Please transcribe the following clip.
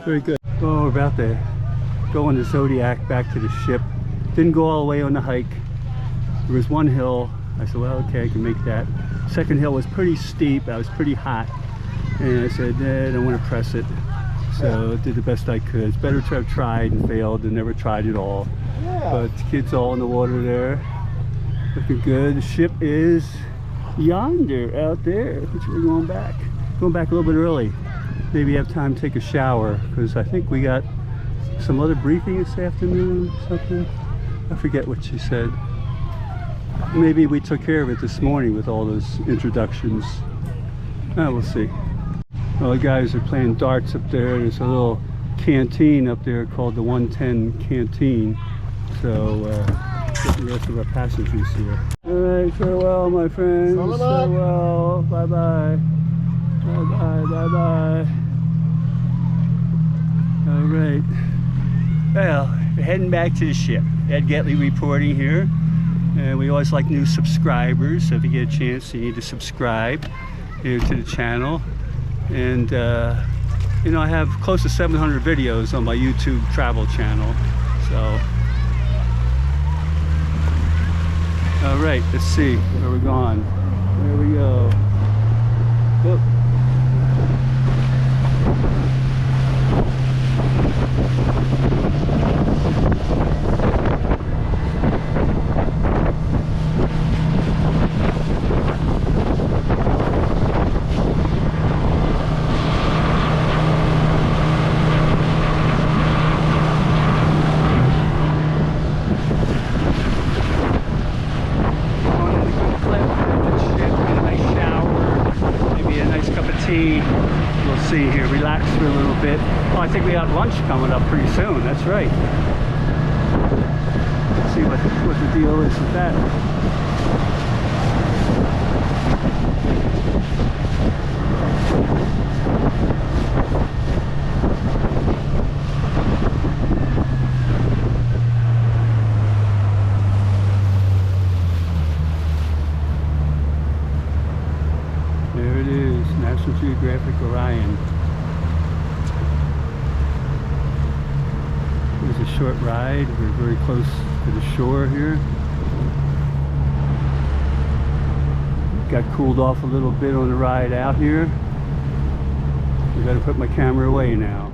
Very good. Oh, we're about to go on the Zodiac back to the ship. Didn't go all the way on the hike. There was one hill. I said, well, okay, I can make that. Second hill was pretty steep. I was pretty hot. And I said, I don't want to press it. So I did the best I could. It's better to have tried and failed than never tried at all. But the kids all in the water there. Looking good. The ship is yonder out there. Which we're going back. Going back a little bit early. Maybe have time to take a shower, because I think we got some other briefing this afternoon or something. I forget what she said. Maybe we took care of it this morning with all those introductions. We'll see. Well, the guys are playing darts up there. There's a little canteen up there called the 110 Canteen. So get the rest of our passengers here. All right, farewell, my friends. Farewell. Bye-bye. Bye-bye. Bye-bye. All right. Well, we're heading back to the ship. Ed Getley reporting here. And we always like new subscribers, so if you get a chance, you need to subscribe here to the channel. And you know, I have close to 700 videos on my YouTube travel channel. So, all right, let's see where we're going. There we go. Whoop. We'll see here, relax for a little bit. Oh, I think we have lunch coming up pretty soon. That's right. Let's see what the deal is with that. There it is, National Geographic Orion. There's a short ride. We're very close to the shore here. Got cooled off a little bit on the ride out here. I gotta put my camera away now.